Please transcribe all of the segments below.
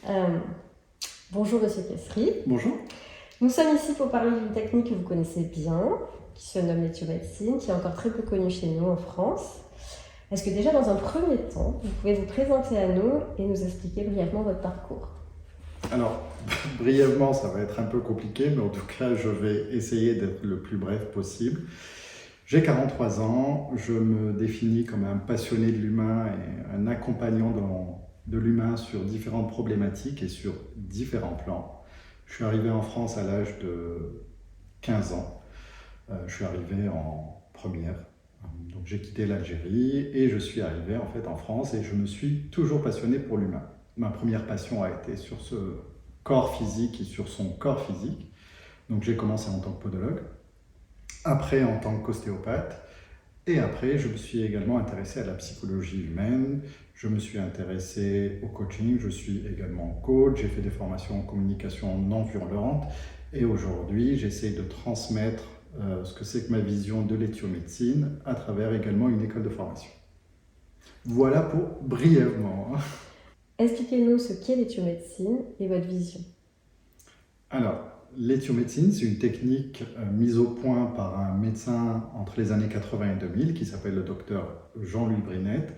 Euh, Bonjour Monsieur Kessri. Bonjour. Nous sommes ici pour parler d'une technique que vous connaissez bien, qui se nomme l'éthiomédecine, qui est encore très peu connue chez nous en France. Est-ce que déjà dans un premier temps, vous pouvez vous présenter à nous et nous expliquer brièvement votre parcours? Alors, brièvement, ça va être un peu compliqué, mais en tout cas, je vais essayer d'être le plus bref possible. J'ai 43 ans, je me définis comme un passionné de l'humain et un accompagnant de l'humain sur différentes problématiques et sur différents plans. Je suis arrivé en France à l'âge de 15 ans. Je suis arrivé en première. Donc j'ai quitté l'Algérie et je suis arrivé en fait en France et je me suis toujours passionné pour l'humain. Ma première passion a été sur ce corps physique et sur son corps physique. Donc j'ai commencé en tant que podologue, après en tant qu'ostéopathe, et après je me suis également intéressé à la psychologie humaine, je me suis intéressé au coaching, je suis également coach, j'ai fait des formations en communication non violente, et aujourd'hui j'essaie de transmettre ce que c'est que ma vision de l'éthiomédecine à travers également une école de formation. Voilà pour brièvement. Expliquez-nous ce qu'est l'éthiomédecine et votre vision. Alors, l'éthiomédecine, c'est une technique mise au point par un médecin entre les années 80 et 2000 qui s'appelle le docteur Jean-Louis Brinette.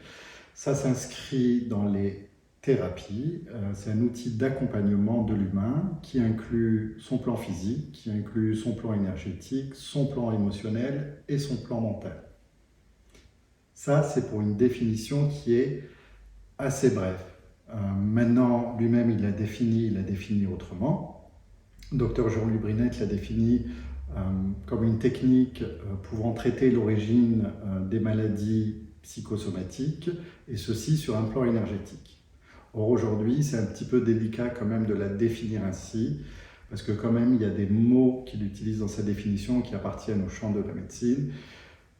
Ça s'inscrit dans les thérapies. C'est un outil d'accompagnement de l'humain qui inclut son plan physique, qui inclut son plan énergétique, son plan émotionnel et son plan mental. Ça, c'est pour une définition qui est assez brève. Maintenant, lui-même, il l'a défini autrement. Dr Jean-Louis Brinette l'a défini comme une technique pouvant traiter l'origine des maladies psychosomatiques, et ceci sur un plan énergétique. Or aujourd'hui, c'est un petit peu délicat quand même de la définir ainsi, parce que quand même, il y a des mots qu'il utilise dans sa définition qui appartiennent au champ de la médecine.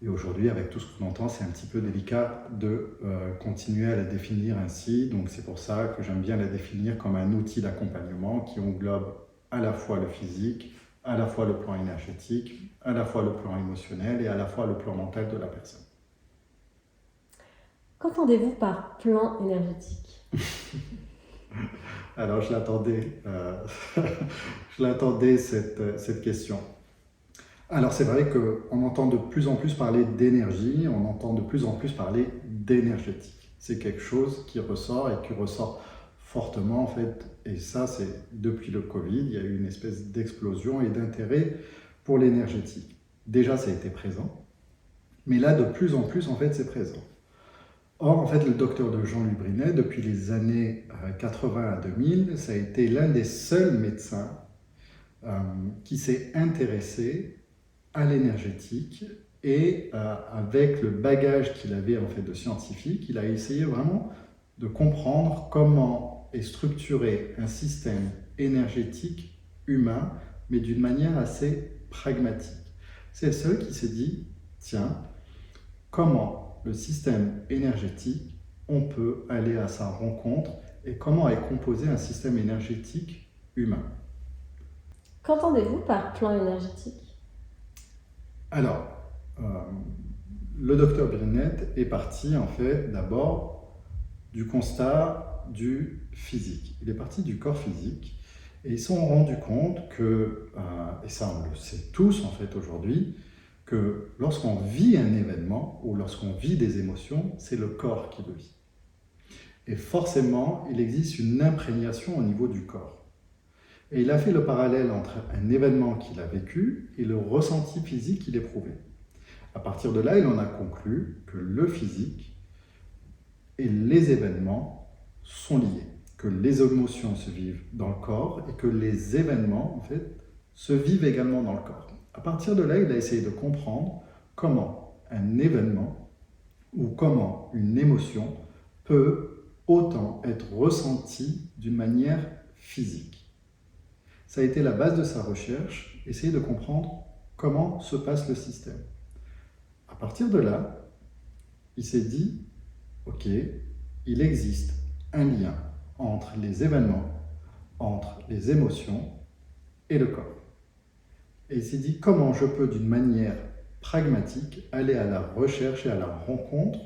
Et aujourd'hui, avec tout ce qu'on entend, c'est un petit peu délicat de continuer à la définir ainsi. Donc c'est pour ça que j'aime bien la définir comme un outil d'accompagnement qui englobe à la fois le physique, à la fois le plan énergétique, à la fois le plan émotionnel et à la fois le plan mental de la personne. Qu'entendez-vous par plan énergétique? Alors je l'attendais cette question. Alors c'est vrai qu'on entend de plus en plus parler d'énergie, on entend de plus en plus parler d'énergétique. C'est quelque chose qui ressort et qui ressort fortement en fait, et ça c'est depuis le Covid, il y a eu une espèce d'explosion et d'intérêt pour l'énergétique. Déjà ça a été présent, mais là de plus en plus en fait c'est présent. Or en fait le docteur de Jean-Louis Brinette, depuis les années 80 à 2000, ça a été l'un des seuls médecins qui s'est intéressé à l'énergétique et avec le bagage qu'il avait en fait de scientifique, il a essayé vraiment de comprendre comment est structuré un système énergétique humain, mais d'une manière assez pragmatique. C'est le seul qui s'est dit, tiens, comment le système énergétique, on peut aller à sa rencontre et comment est composé un système énergétique humain. Qu'entendez-vous par plan énergétique? Alors, le docteur Brinette est parti en fait d'abord du constat du physique. Il est parti du corps physique et ils se sont rendus compte que, et ça on le sait tous en fait aujourd'hui, que lorsqu'on vit un événement ou lorsqu'on vit des émotions, c'est le corps qui le vit. Et forcément, il existe une imprégnation au niveau du corps. Et il a fait le parallèle entre un événement qu'il a vécu et le ressenti physique qu'il éprouvait. À partir de là, il en a conclu que le physique et les événements sont liés, que les émotions se vivent dans le corps et que les événements, en fait, se vivent également dans le corps. À partir de là, il a essayé de comprendre comment un événement ou comment une émotion peut autant être ressentie d'une manière physique. Ça a été la base de sa recherche, essayer de comprendre comment se passe le système. À partir de là, il s'est dit, ok, il existe un lien entre les événements, entre les émotions et le corps. Et il s'est dit, comment je peux d'une manière pragmatique aller à la recherche et à la rencontre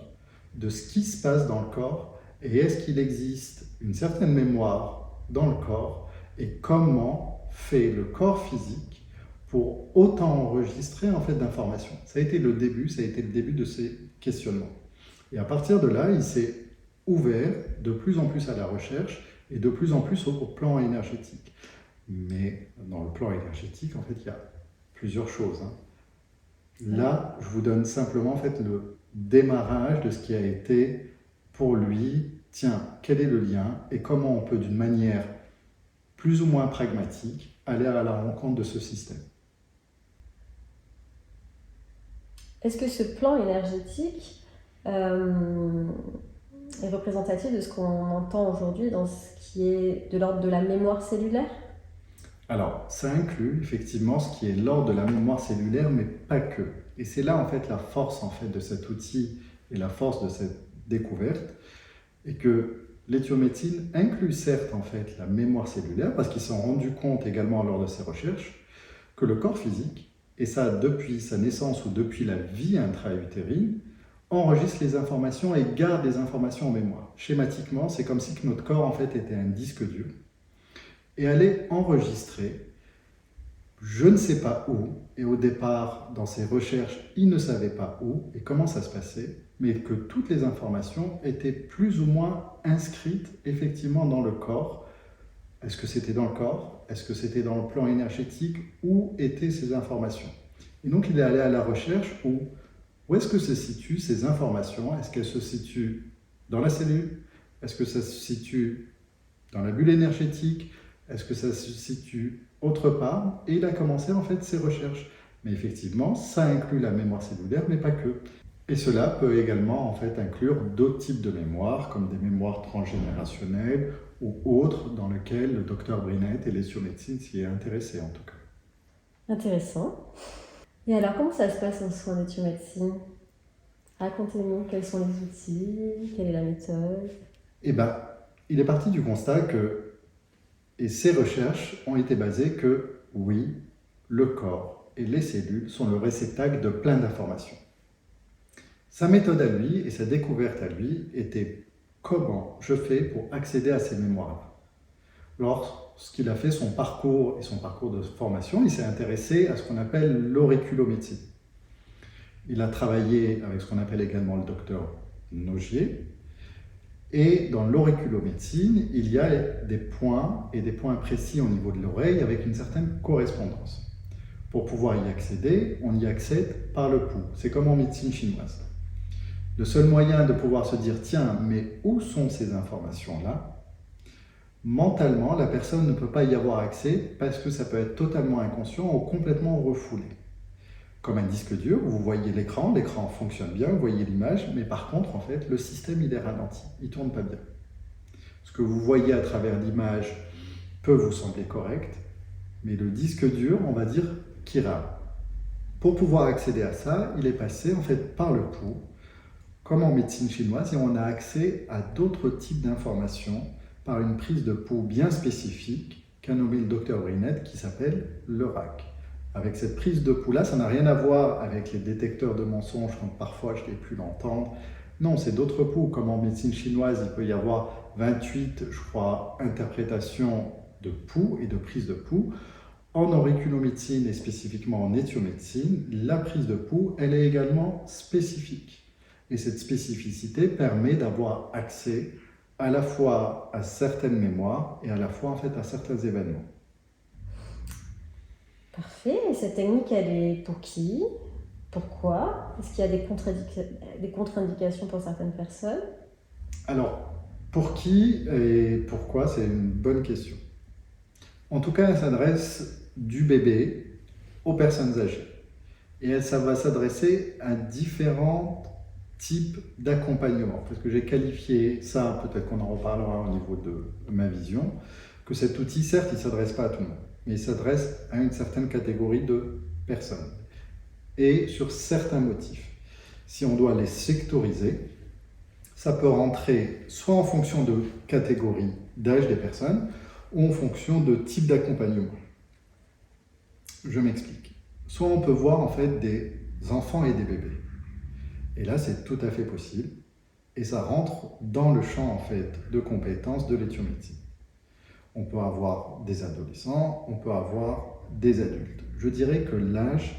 de ce qui se passe dans le corps, et est-ce qu'il existe une certaine mémoire dans le corps et comment fait le corps physique pour autant enregistrer en fait d'informations. Ça a été le début de ces questionnements. Et à partir de là, il s'est ouvert de plus en plus à la recherche et de plus en plus au plan énergétique. Mais dans le plan énergétique, en fait, il y a plusieurs choses. Là, je vous donne simplement en fait le démarrage de ce qui a été pour lui. Tiens, quel est le lien et comment on peut d'une manière plus ou moins pragmatique aller à la rencontre de ce système. Est-ce que ce plan énergétique est représentatif de ce qu'on entend aujourd'hui dans ce qui est de l'ordre de la mémoire cellulaire? Alors, ça inclut effectivement ce qui est l'ordre de la mémoire cellulaire, mais pas que. Et c'est là en fait la force en fait de cet outil et la force de cette découverte, et que l'éthiomédecine inclut certes en fait la mémoire cellulaire, parce qu'ils se sont rendus compte également lors de ces recherches que le corps physique, et ça depuis sa naissance ou depuis la vie intra-utérine, enregistre les informations et garde les informations en mémoire. Schématiquement, c'est comme si notre corps en fait était un disque dur et allait enregistrer je ne sais pas où, et au départ, dans ses recherches, il ne savait pas où et comment ça se passait, mais que toutes les informations étaient plus ou moins inscrites effectivement dans le corps. Est-ce que c'était dans le corps? Est-ce que c'était dans le plan énergétique? Où étaient ces informations? Et donc il est allé à la recherche où est-ce que se situent ces informations? Est-ce qu'elles se situent dans la cellule? Est-ce que ça se situe dans la bulle énergétique? Est-ce que ça se situe autre part? Et il a commencé en fait ses recherches. Mais effectivement, ça inclut la mémoire cellulaire, mais pas que. Et cela peut également en fait inclure d'autres types de mémoires, comme des mémoires transgénérationnelles ou autres, dans lesquelles le docteur Brinette et l'éthiomédecine s'y est intéressé en tout cas. Intéressant. Et alors, comment ça se passe en soins d'éthiomédecine? Racontez-nous quels sont les outils, quelle est la méthode? Eh bien, il est parti du constat que, et ces recherches ont été basées que, oui, le corps et les cellules sont le réceptacle de plein d'informations. Sa méthode à lui et sa découverte à lui était comment je fais pour accéder à ces mémoires-là. Lorsqu'il a fait son parcours et son parcours de formation, il s'est intéressé à ce qu'on appelle l'auriculomédecine. Il a travaillé avec ce qu'on appelle également le docteur Nogier. Et dans l'auriculomédecine, il y a des points et des points précis au niveau de l'oreille avec une certaine correspondance. Pour pouvoir y accéder, on y accède par le pouls. C'est comme en médecine chinoise. Le seul moyen de pouvoir se dire, tiens, mais où sont ces informations-là? Mentalement, la personne ne peut pas y avoir accès parce que ça peut être totalement inconscient ou complètement refoulé. Comme un disque dur, vous voyez l'écran fonctionne bien, vous voyez l'image, mais par contre, en fait, le système, il est ralenti, il ne tourne pas bien. Ce que vous voyez à travers l'image peut vous sembler correct, mais le disque dur, on va dire, qui rame. Pour pouvoir accéder à ça, il est passé en fait par le pouls, comme en médecine chinoise, et on a accès à d'autres types d'informations par une prise de pouls bien spécifique qu'a nommé le docteur Brinette, qui s'appelle le RAC. Avec cette prise de pouls-là, ça n'a rien à voir avec les détecteurs de mensonges, comme parfois je l'ai pu l'entendre. Non, c'est d'autres pouls, comme en médecine chinoise, il peut y avoir 28, je crois, interprétations de pouls et de prise de pouls. En auriculomédecine et spécifiquement en éthiomédecine, la prise de pouls, elle est également spécifique. Et cette spécificité permet d'avoir accès à la fois à certaines mémoires et à la fois en fait à certains événements. Parfait. Et cette technique, elle est pour qui? Pourquoi? Est-ce qu'il y a des contre-indications pour certaines personnes? Alors, pour qui et pourquoi, c'est une bonne question. En tout cas, elle s'adresse du bébé aux personnes âgées. Et ça va s'adresser à différents types d'accompagnement. Parce que j'ai qualifié ça, peut-être qu'on en reparlera au niveau de ma vision, que cet outil, certes, il ne s'adresse pas à tout le monde, mais il s'adresse à une certaine catégorie de personnes. Et sur certains motifs. Si on doit les sectoriser, ça peut rentrer soit en fonction de catégorie d'âge des personnes, ou en fonction de type d'accompagnement. Je m'explique. Soit on peut voir en fait des enfants et des bébés. Et là, c'est tout à fait possible. Et ça rentre dans le champ en fait de compétences de l'éthiomédecine. On peut avoir des adolescents, on peut avoir des adultes. Je dirais que l'âge,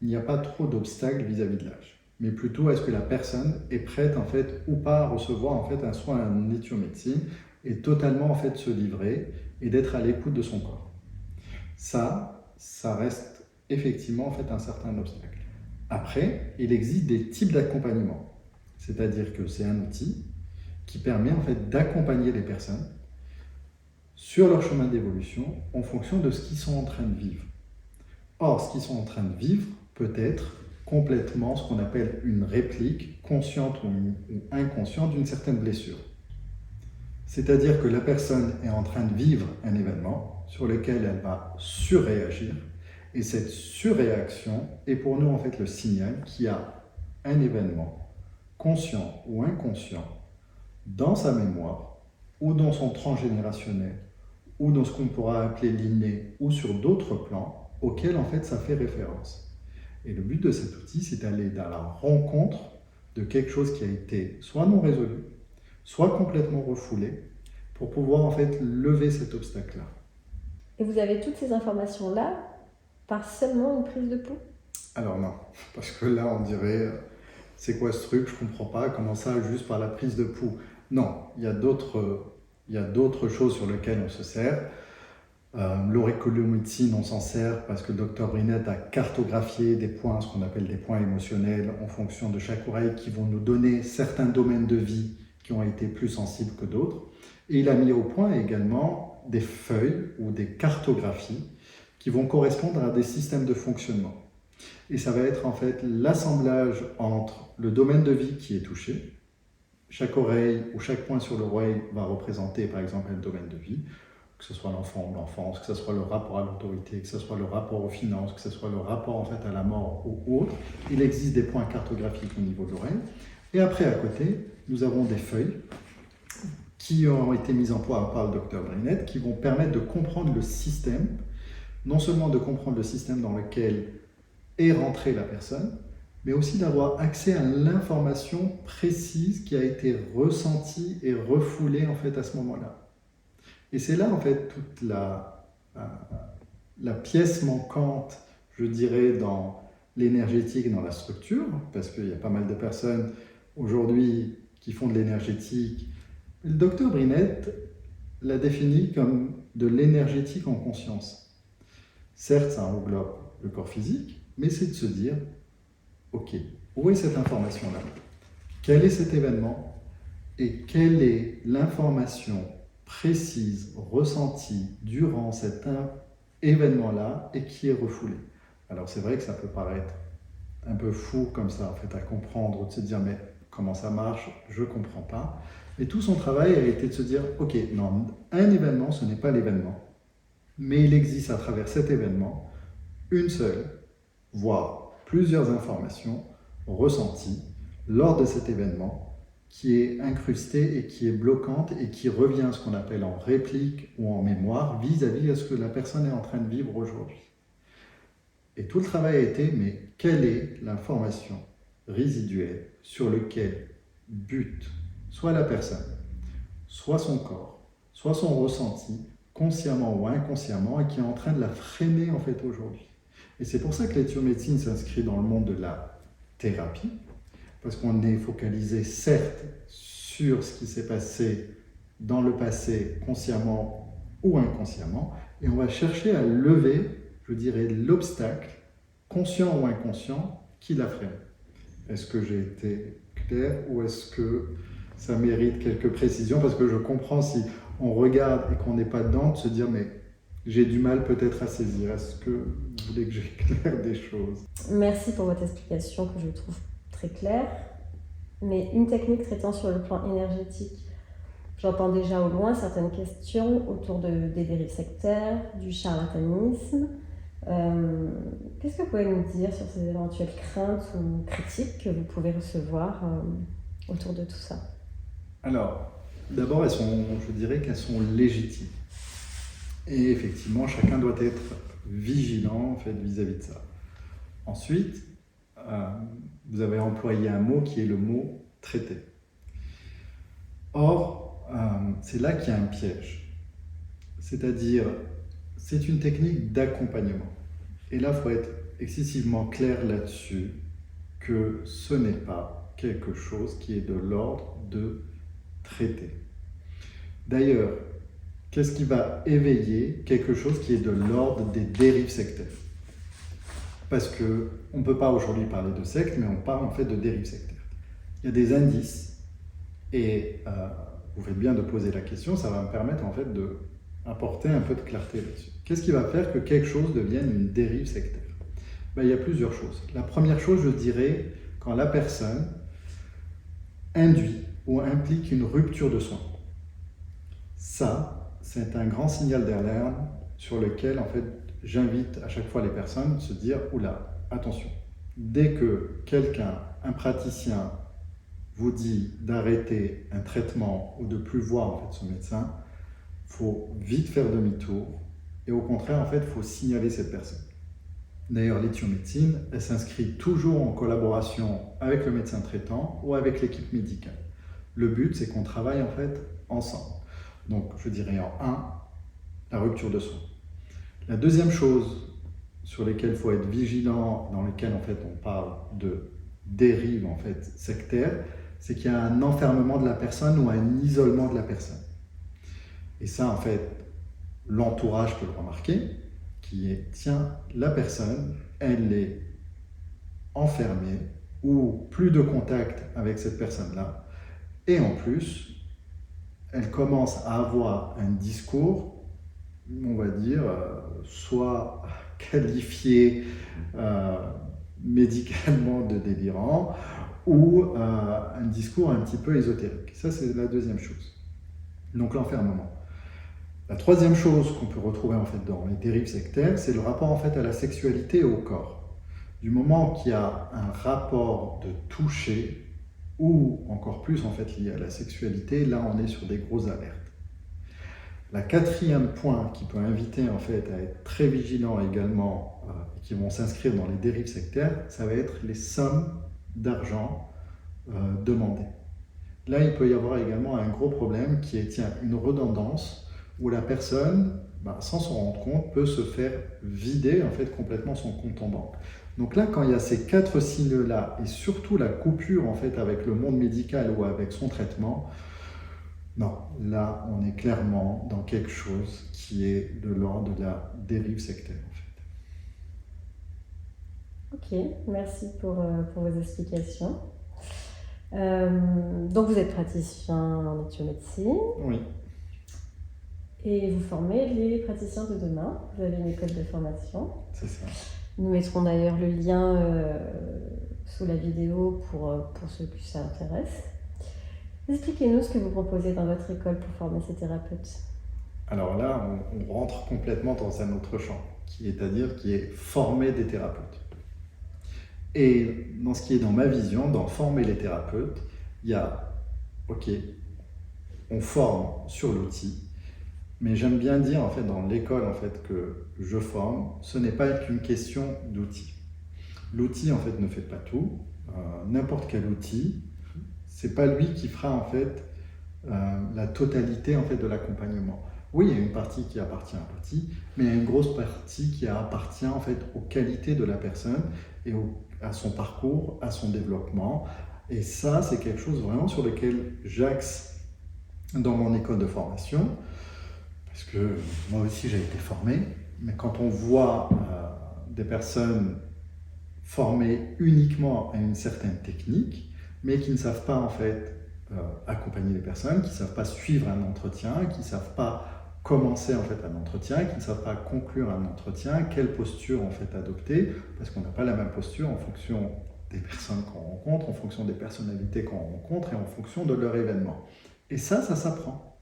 il n'y a pas trop d'obstacles vis-à-vis de l'âge, mais plutôt est-ce que la personne est prête en fait ou pas à recevoir en fait un soin en éthiomédecine et totalement en fait se livrer et d'être à l'écoute de son corps. Ça reste effectivement en fait un certain obstacle. Après, il existe des types d'accompagnement, c'est-à-dire que c'est un outil qui permet en fait d'accompagner les personnes sur leur chemin d'évolution en fonction de ce qu'ils sont en train de vivre. Or, ce qu'ils sont en train de vivre peut être complètement ce qu'on appelle une réplique consciente ou inconsciente d'une certaine blessure. C'est-à-dire que la personne est en train de vivre un événement sur lequel elle va surréagir, et cette surréaction est pour nous en fait le signal qu'il y a un événement, conscient ou inconscient, dans sa mémoire, ou dans son transgénérationnel, ou dans ce qu'on pourra appeler l'inné, ou sur d'autres plans, auxquels en fait ça fait référence. Et le but de cet outil, c'est d'aller à la rencontre de quelque chose qui a été soit non résolu, soit complètement refoulé, pour pouvoir en fait lever cet obstacle-là. Et vous avez toutes ces informations-là par seulement une prise de pouls? Alors non, parce que là on dirait, c'est quoi ce truc, je comprends pas, comment ça, juste par la prise de pouls? Non, il y a d'autres choses sur lesquelles on se sert. L'auriculomédecine, on s'en sert parce que le Dr Brinette a cartographié des points, ce qu'on appelle des points émotionnels, en fonction de chaque oreille, qui vont nous donner certains domaines de vie qui ont été plus sensibles que d'autres. Et il a mis au point également des feuilles ou des cartographies qui vont correspondre à des systèmes de fonctionnement. Et ça va être en fait l'assemblage entre le domaine de vie qui est touché, chaque oreille ou chaque point sur l'oreille va représenter par exemple un domaine de vie, que ce soit l'enfant ou l'enfance, que ce soit le rapport à l'autorité, que ce soit le rapport aux finances, que ce soit le rapport en fait à la mort ou autre. Il existe des points cartographiques au niveau de l'oreille. Et après, à côté, nous avons des feuilles qui ont été mises en place par le Dr Brinette, qui vont permettre de comprendre le système, non seulement de comprendre le système dans lequel est rentrée la personne, mais aussi d'avoir accès à l'information précise qui a été ressentie et refoulée en fait à ce moment-là. Et c'est là en fait toute la pièce manquante, je dirais, dans l'énergétique et dans la structure, parce qu'il y a pas mal de personnes aujourd'hui qui font de l'énergétique. Le docteur Brinette l'a défini comme de l'énergétique en conscience. Certes, ça englobe le corps physique, mais c'est de se dire, ok, où est cette information-là? Quel est cet événement? Et quelle est l'information précise, ressentie durant cet événement-là et qui est refoulée? Alors c'est vrai que ça peut paraître un peu fou comme ça, en fait, à comprendre, ou de se dire, mais comment ça marche? Je ne comprends pas. Et tout son travail a été de se dire, ok, non, un événement, ce n'est pas l'événement, mais il existe à travers cet événement une seule, voire plusieurs informations ressenties lors de cet événement qui est incrustée et qui est bloquante et qui revient ce qu'on appelle en réplique ou en mémoire vis-à-vis de ce que la personne est en train de vivre aujourd'hui. Et tout le travail a été, mais quelle est l'information résiduelle sur laquelle bute soit la personne, soit son corps, soit son ressenti, consciemment ou inconsciemment, et qui est en train de la freiner en fait aujourd'hui. Et c'est pour ça que l'éthiomédecine s'inscrit dans le monde de la thérapie, parce qu'on est focalisé certes sur ce qui s'est passé dans le passé, consciemment ou inconsciemment, et on va chercher à lever, je dirais, l'obstacle, conscient ou inconscient, qui la freine. Est-ce que j'ai été clair ou est-ce que ça mérite quelques précisions? Parce que je comprends si on regarde et qu'on n'est pas dedans, de se dire mais j'ai du mal peut-être à saisir. Est-ce que vous voulez que j'éclaire des choses? Merci pour votre explication que je trouve très claire. Mais une technique traitant sur le plan énergétique, j'entends déjà au loin certaines questions autour des dérives sectaires, du charlatanisme. Qu'est-ce que vous pouvez nous dire sur ces éventuelles craintes ou critiques que vous pouvez recevoir autour de tout ça? Alors, d'abord, je dirais qu'elles sont légitimes. Et effectivement, chacun doit être vigilant en fait, vis-à-vis de ça. Ensuite, vous avez employé un mot qui est le mot traité. Or, c'est là qu'il y a un piège. c'est-à-dire c'est une technique d'accompagnement. Et là, il faut être excessivement clair là-dessus, que ce n'est pas quelque chose qui est de l'ordre de traiter. D'ailleurs, qu'est-ce qui va éveiller quelque chose qui est de l'ordre des dérives sectaires? Parce qu'on ne peut pas aujourd'hui parler de secte, mais on parle en fait de dérives sectaires. Il y a des indices, et vous faites bien de poser la question, ça va me permettre en fait d'apporter un peu de clarté là-dessus. Qu'est-ce qui va faire que quelque chose devienne une dérive sectaire? Il y a plusieurs choses. La première chose, je dirais, quand la personne induit ou implique une rupture de soins. Ça, c'est un grand signal d'alarme sur lequel, en fait, j'invite à chaque fois les personnes à se dire « Oula, attention ». Dès que quelqu'un, un praticien, vous dit d'arrêter un traitement ou de plus voir en fait, son médecin, il faut vite faire demi-tour et au contraire, en fait, il faut signaler cette personne. D'ailleurs, l'éthiomédecine, elle s'inscrit toujours en collaboration avec le médecin traitant ou avec l'équipe médicale. Le but, c'est qu'on travaille en fait ensemble. Donc, je dirais en 1, la rupture de soins. La deuxième chose sur laquelle il faut être vigilant, dans laquelle en fait on parle de dérive en fait sectaire, c'est qu'il y a un enfermement de la personne ou un isolement de la personne. Et ça, en fait, l'entourage peut le remarquer, qui est, tiens, la personne, elle est enfermée ou plus de contact avec cette personne-là. Et en plus, elle commence à avoir un discours, on va dire, soit qualifié médicalement de délirant, ou un discours un petit peu ésotérique. Ça, c'est la deuxième chose. Donc l'enfermement. La troisième chose qu'on peut retrouver en fait dans les dérives sectaires, c'est le rapport en fait à la sexualité et au corps. Du moment qu'il y a un rapport de toucher, ou encore plus en fait lié à la sexualité, là on est sur des grosses alertes. La quatrième point qui peut inviter en fait à être très vigilant également, qui vont s'inscrire dans les dérives sectaires, ça va être les sommes d'argent demandées. Là, il peut y avoir également un gros problème qui est une redondance où la personne, sans s'en rendre compte, peut se faire vider en fait complètement son compte en banque. Donc là, quand il y a ces 4 signes-là et surtout la coupure en fait avec le monde médical ou avec son traitement, non, là, on est clairement dans quelque chose qui est de l'ordre de la dérive sectaire en fait. Ok, merci pour vos explications. Donc vous êtes praticien en éthiomédecine. Oui. Et vous formez les praticiens de demain. Vous avez une école de formation. C'est ça. Nous mettrons d'ailleurs le lien sous la vidéo pour ceux qui ça intéresse. Expliquez-nous ce que vous proposez dans votre école pour former ces thérapeutes. Alors là, on rentre complètement dans un autre champ, c'est-à-dire qui est former des thérapeutes. Et dans ce qui est dans ma vision, dans former les thérapeutes, il y a, ok, on forme sur l'outil, mais j'aime bien dire en fait dans l'école en fait que je forme, ce n'est pas qu'une question d'outil. L'outil en fait ne fait pas tout. N'importe quel outil, c'est pas lui qui fera en fait la totalité en fait de l'accompagnement. Oui, il y a une partie qui appartient à un parti, mais il y a une grosse partie qui appartient en fait aux qualités de la personne et à son parcours, à son développement. Et ça, c'est quelque chose vraiment sur lequel j'axe dans mon école de formation, parce que moi aussi j'ai été formé, mais quand on voit des personnes formées uniquement à une certaine technique, mais qui ne savent pas en fait accompagner les personnes, qui ne savent pas suivre un entretien, qui ne savent pas commencer en fait un entretien, qui ne savent pas conclure un entretien, quelle posture en fait adopter, parce qu'on n'a pas la même posture en fonction des personnes qu'on rencontre, en fonction des personnalités qu'on rencontre et en fonction de leur événement. Et ça s'apprend.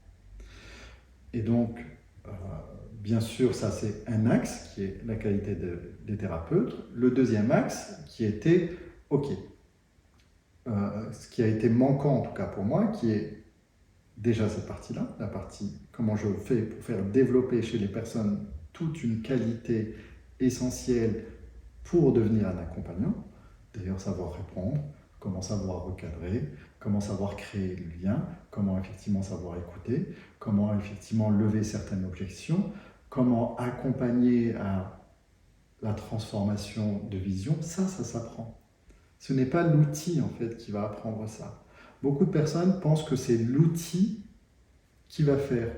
Et donc, bien sûr, ça c'est un axe qui est la qualité des thérapeutes. Le deuxième axe qui était, ok, ce qui a été manquant en tout cas pour moi, qui est déjà cette partie-là, la partie comment je fais pour faire développer chez les personnes toute une qualité essentielle pour devenir un accompagnant. D'ailleurs, savoir répondre, comment savoir recadrer, comment savoir créer le lien, comment effectivement savoir écouter, comment effectivement lever certaines objections, comment accompagner à la transformation de vision, ça s'apprend. Ce n'est pas l'outil en fait qui va apprendre ça. Beaucoup de personnes pensent que c'est l'outil qui va faire.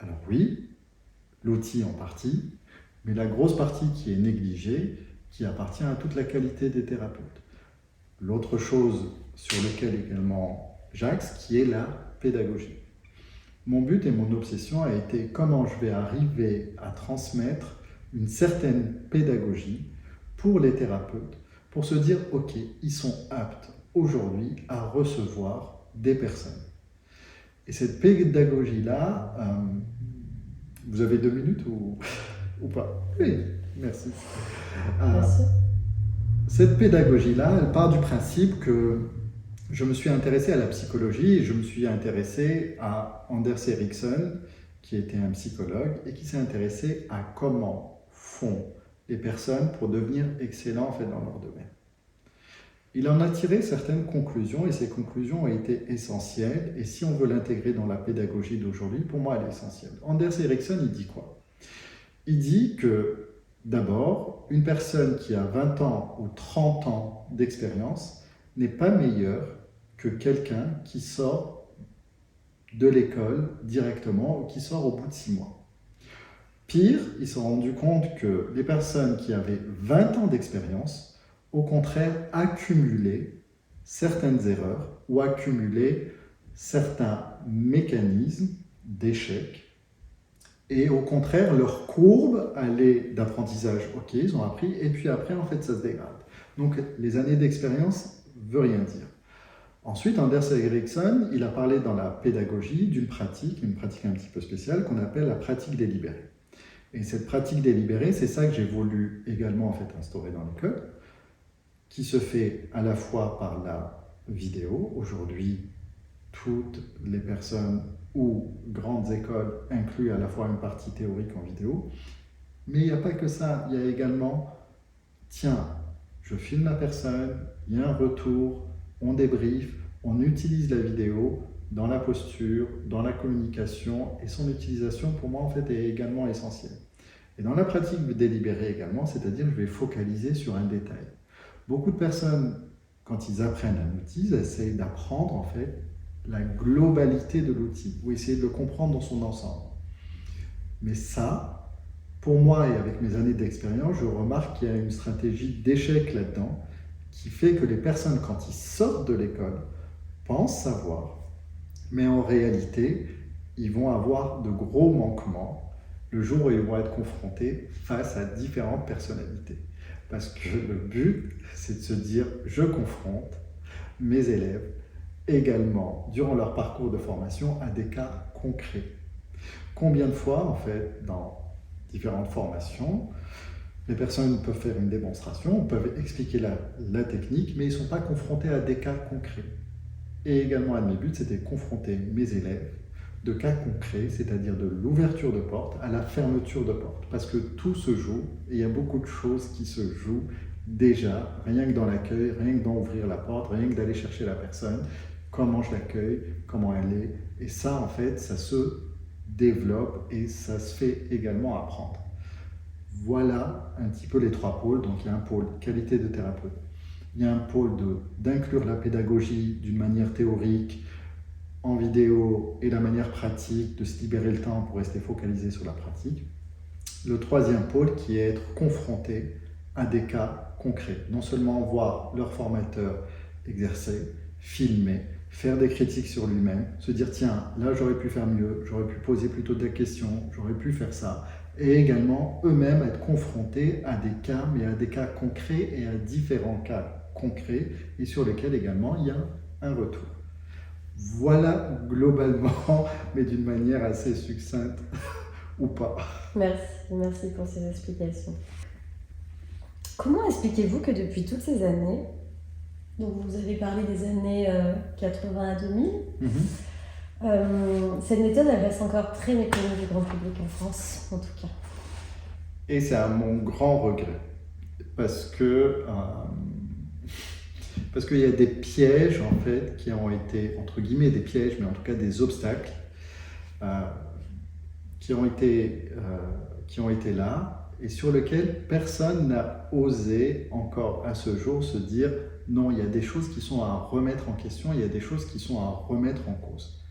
Alors oui, l'outil en partie, mais la grosse partie qui est négligée, qui appartient à toute la qualité des thérapeutes. L'autre chose sur laquelle également j'axe, qui est la pédagogie. Mon but et mon obsession a été comment je vais arriver à transmettre une certaine pédagogie pour les thérapeutes, pour se dire, ok, ils sont aptes aujourd'hui à recevoir des personnes. Et cette pédagogie-là, vous avez 2 minutes ou pas? Oui, merci. Merci. Cette pédagogie-là, elle part du principe que je me suis intéressé à la psychologie et je me suis intéressé à Anders Ericsson, qui était un psychologue et qui s'est intéressé à comment font les personnes pour devenir excellents en fait, dans leur domaine. Il en a tiré certaines conclusions et ces conclusions ont été essentielles et si on veut l'intégrer dans la pédagogie d'aujourd'hui, pour moi elle est essentielle. Anders Ericsson, il dit quoi? Il dit que d'abord, une personne qui a 20 ans ou 30 ans d'expérience n'est pas meilleure que quelqu'un qui sort de l'école directement ou qui sort au bout de 6 mois. Pire, ils se sont rendus compte que les personnes qui avaient 20 ans d'expérience, au contraire, accumulaient certaines erreurs ou accumulaient certains mécanismes d'échec. Et au contraire, leur courbe allait d'apprentissage, ok, ils ont appris, et puis après, en fait, ça se dégrade. Donc, les années d'expérience ne veut rien dire. Ensuite, Anders Ericsson, il a parlé dans la pédagogie d'une pratique, une pratique un petit peu spéciale, qu'on appelle la pratique délibérée. Et cette pratique délibérée, c'est ça que j'ai voulu également en fait, instaurer dans l'école, qui se fait à la fois par la vidéo. Aujourd'hui, toutes les personnes ou grandes écoles incluent à la fois une partie théorique en vidéo. Mais il n'y a pas que ça, il y a également, tiens, je filme la personne, il y a un retour, on débriefe, on utilise la vidéo dans la posture, dans la communication, et son utilisation pour moi en fait est également essentielle. Et dans la pratique délibérée également, c'est-à-dire je vais focaliser sur un détail. Beaucoup de personnes, quand ils apprennent un outil, ils essayent d'apprendre en fait la globalité de l'outil, ou essayer de le comprendre dans son ensemble. Mais ça, pour moi et avec mes années d'expérience, je remarque qu'il y a une stratégie d'échec là-dedans, qui fait que les personnes, quand ils sortent de l'école, pensent savoir, mais en réalité, ils vont avoir de gros manquements le jour où ils vont être confrontés face à différentes personnalités. Parce que le but, c'est de se dire, je confronte mes élèves également, durant leur parcours de formation, à des cas concrets. Combien de fois, en fait, dans différentes formations, les personnes peuvent faire une démonstration, peuvent expliquer la technique, mais ils ne sont pas confrontés à des cas concrets. Et également, un de mes buts, c'était de confronter mes élèves de cas concrets, c'est-à-dire de l'ouverture de porte à la fermeture de porte. Parce que tout se joue, et il y a beaucoup de choses qui se jouent déjà, rien que dans l'accueil, rien que dans ouvrir la porte, rien que d'aller chercher la personne, comment je l'accueille, comment elle est. Et ça, en fait, ça se développe et ça se fait également apprendre. Voilà un petit peu les 3 pôles. Donc il y a un pôle qualité de thérapeute, il y a un pôle d'inclure la pédagogie d'une manière théorique, en vidéo et la manière pratique de se libérer le temps pour rester focalisé sur la pratique. Le 3e pôle qui est être confronté à des cas concrets. Non seulement voir leur formateur exercer, filmer, faire des critiques sur lui-même, se dire tiens, là j'aurais pu faire mieux, j'aurais pu poser plutôt des questions, j'aurais pu faire ça. Et également eux-mêmes être confrontés à des cas, mais à des cas concrets et à différents cas concrets et sur lesquels également il y a un retour. Voilà globalement, mais d'une manière assez succincte ou pas. Merci pour ces explications. Comment expliquez-vous que depuis toutes ces années, donc vous avez parlé des années 80 à 2000, cette méthode elle reste encore très méconnue du grand public en France, en tout cas. Et c'est à mon grand regret, parce que Parce qu'il y a des pièges, en fait, qui ont été, entre guillemets, des pièges, mais en tout cas des obstacles, qui ont été là, et sur lesquels personne n'a osé encore à ce jour se dire non, il y a des choses qui sont à remettre en question, il y a des choses qui sont à remettre en cause.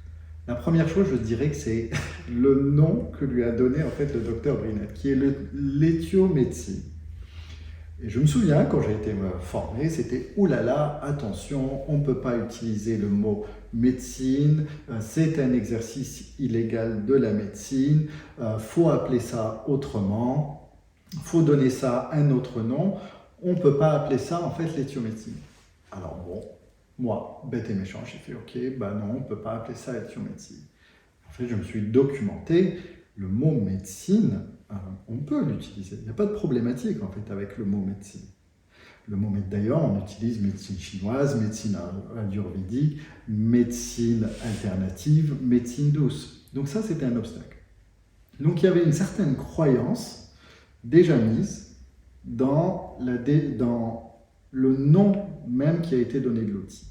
La première chose, je dirais que c'est le nom que lui a donné en fait le docteur Brinette, qui est l'éthiomédecine. Et je me souviens, quand j'ai été formé, c'était « oulala, attention, on ne peut pas utiliser le mot médecine, c'est un exercice illégal de la médecine, faut appeler ça autrement, faut donner ça un autre nom, on ne peut pas appeler ça en fait l'éthiomédecine. » Alors bon, moi, bête et méchant, j'ai fait « ok, bah non, on ne peut pas appeler ça l'éthiomédecine. » En fait, je me suis documenté, le mot médecine, on peut l'utiliser. Il n'y a pas de problématique en fait avec le mot médecine. Le mot d'ailleurs, on utilise médecine chinoise, médecine ayurvédique, médecine alternative, médecine douce. Donc ça, c'était un obstacle. Donc il y avait une certaine croyance déjà mise dans le nom même qui a été donné de l'outil.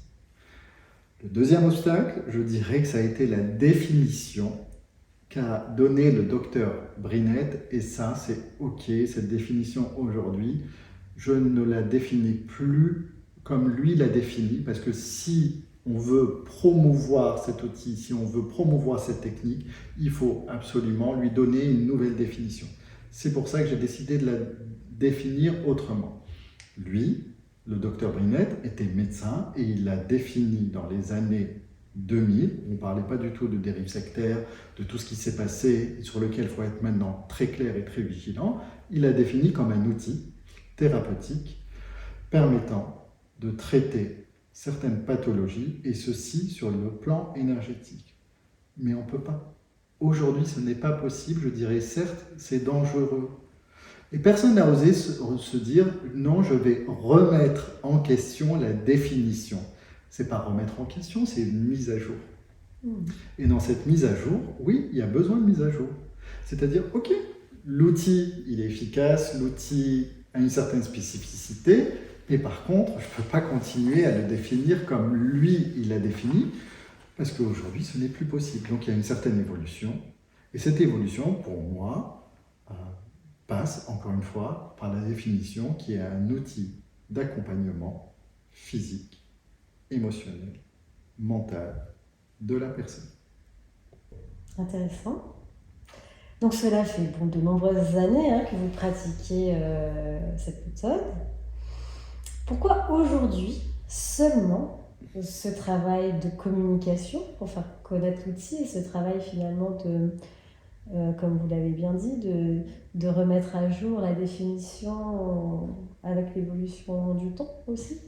Le deuxième obstacle, je dirais que ça a été la définition qu'a donné le docteur Brinette, et ça c'est ok, cette définition aujourd'hui, je ne la définis plus comme lui l'a définie, parce que si on veut promouvoir cet outil, si on veut promouvoir cette technique, il faut absolument lui donner une nouvelle définition. C'est pour ça que j'ai décidé de la définir autrement. Lui, le docteur Brinette, était médecin et il l'a défini dans les années 2000, on ne parlait pas du tout de dérive sectaire, de tout ce qui s'est passé et sur lequel il faut être maintenant très clair et très vigilant. Il l'a défini comme un outil thérapeutique permettant de traiter certaines pathologies, et ceci sur le plan énergétique. Mais on ne peut pas. Aujourd'hui, ce n'est pas possible, je dirais certes, c'est dangereux. Et personne n'a osé se dire non, je vais remettre en question la définition. C'est pas remettre en question, c'est une mise à jour. Et dans cette mise à jour, oui, il y a besoin de mise à jour. C'est-à-dire, ok, l'outil, il est efficace, l'outil a une certaine spécificité, mais par contre, je ne peux pas continuer à le définir comme lui, il l'a défini, parce qu'aujourd'hui, ce n'est plus possible. Donc, il y a une certaine évolution. Et cette évolution, pour moi, passe, encore une fois, par la définition qui est un outil d'accompagnement physique, émotionnel, mental de la personne. Intéressant. Donc cela fait de nombreuses années que vous pratiquez cette méthode. Pourquoi aujourd'hui seulement ce travail de communication pour faire connaître l'outil et ce travail finalement de, comme vous l'avez bien dit, de remettre à jour la définition avec l'évolution du temps aussi?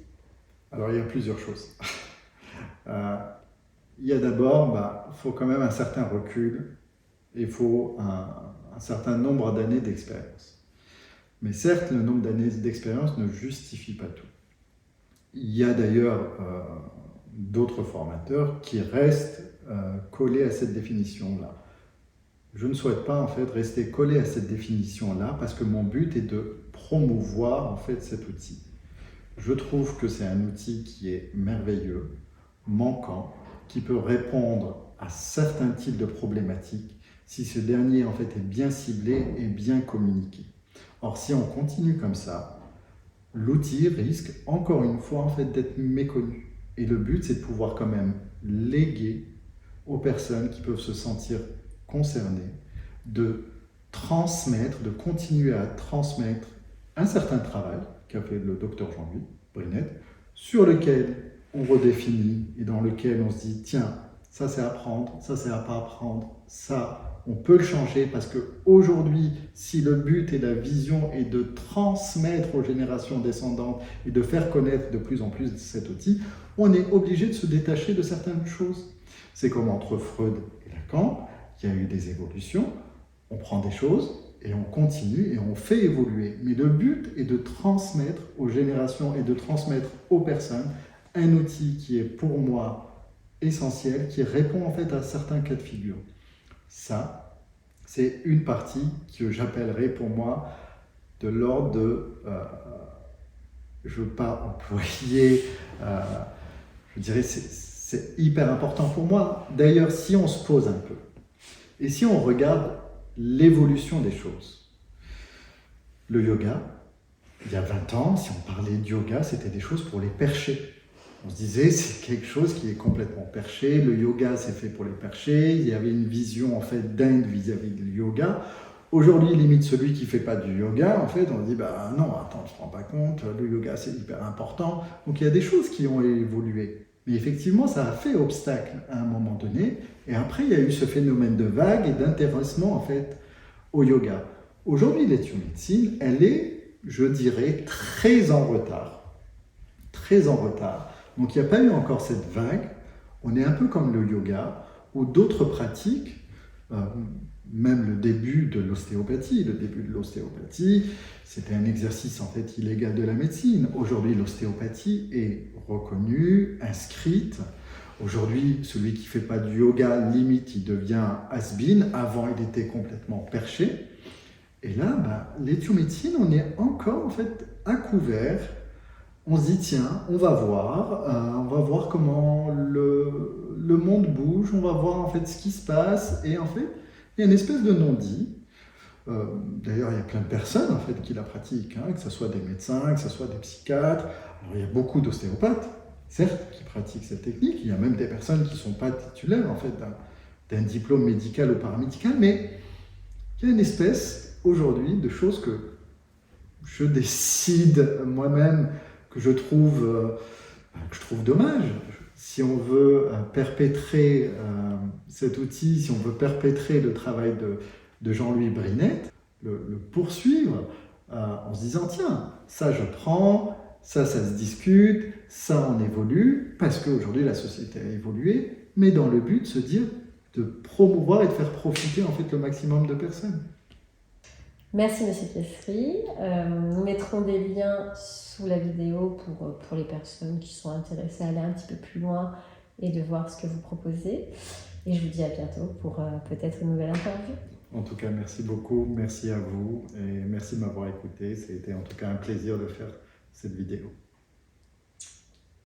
Alors il y a plusieurs choses. Il y a d'abord, faut quand même un certain recul, et il faut un certain nombre d'années d'expérience. Mais certes, le nombre d'années d'expérience ne justifie pas tout. Il y a d'ailleurs d'autres formateurs qui restent collés à cette définition-là. Je ne souhaite pas en fait rester collé à cette définition-là parce que mon but est de promouvoir en fait cet outil. Je trouve que c'est un outil qui est merveilleux, manquant, qui peut répondre à certains types de problématiques si ce dernier en fait est bien ciblé et bien communiqué. Or, si on continue comme ça, l'outil risque encore une fois en fait d'être méconnu. Et le but, c'est de pouvoir quand même léguer aux personnes qui peuvent se sentir concernées, de transmettre, de continuer à transmettre un certain travail qu'a fait le docteur Jean-Louis Brinette, sur lequel on redéfinit et dans lequel on se dit tiens, ça c'est à prendre, ça c'est à pas apprendre, ça on peut le changer parce qu'aujourd'hui, si le but et la vision est de transmettre aux générations descendantes et de faire connaître de plus en plus cet outil, on est obligé de se détacher de certaines choses. C'est comme entre Freud et Lacan, il y a eu des évolutions, on prend des choses et on continue et on fait évoluer. Mais le but est de transmettre aux générations et de transmettre aux personnes un outil qui est pour moi essentiel, qui répond en fait à certains cas de figure. Ça, c'est une partie que j'appellerais pour moi de l'ordre de je ne veux pas employer, je dirais c'est hyper important pour moi. D'ailleurs, si on se pose un peu, et si on regarde l'évolution des choses, le yoga, il y a 20 ans, si on parlait de yoga, c'était des choses pour les perchés. On se disait, c'est quelque chose qui est complètement perché, le yoga c'est fait pour les perchés, il y avait une vision en fait d'Inde vis-à-vis du yoga. Aujourd'hui, limite celui qui ne fait pas du yoga, en fait, on dit, bah non, attends, on ne se rend pas compte, le yoga c'est hyper important. Donc il y a des choses qui ont évolué. Mais effectivement, ça a fait obstacle à un moment donné. Et après, il y a eu ce phénomène de vague et d'intéressement en fait au yoga. Aujourd'hui, l'éthiomédecine, elle est, je dirais, très en retard. Très en retard. Donc il n'y a pas eu encore cette vague. On est un peu comme le yoga ou d'autres pratiques, même le début de l'ostéopathie. Le début de l'ostéopathie, c'était un exercice en fait illégal de la médecine. Aujourd'hui, l'ostéopathie est reconnue, inscrite. Aujourd'hui, celui qui ne fait pas du yoga, limite, il devient has-been. Avant, il était complètement perché. Et là, l'éthiomédecine, on est encore en fait à couvert. On se dit, tiens, on va voir comment le monde bouge, on va voir en fait ce qui se passe. Et en fait, il y a une espèce de non-dit. D'ailleurs, il y a plein de personnes en fait qui la pratiquent, que ce soit des médecins, que ce soit des psychiatres. Alors, il y a beaucoup d'ostéopathes, certes, qui pratiquent cette technique. Il y a même des personnes qui ne sont pas titulaires en fait d'un diplôme médical ou paramédical, mais il y a une espèce aujourd'hui de choses que je décide moi-même que je trouve dommage. Si on veut perpétrer cet outil, si on veut perpétrer le travail de Jean-Louis Brinette, le poursuivre en se disant tiens, ça je prends, ça se discute, ça on évolue, parce qu'aujourd'hui la société a évolué, mais dans le but de se dire de promouvoir et de faire profiter en fait le maximum de personnes. Merci Monsieur Piestri. Nous mettrons des liens sous la vidéo pour les personnes qui sont intéressées à aller un petit peu plus loin et de voir ce que vous proposez. Et je vous dis à bientôt pour peut-être une nouvelle interview. En tout cas, merci beaucoup, merci à vous et merci de m'avoir écouté. Ça a été en tout cas un plaisir de faire cette vidéo.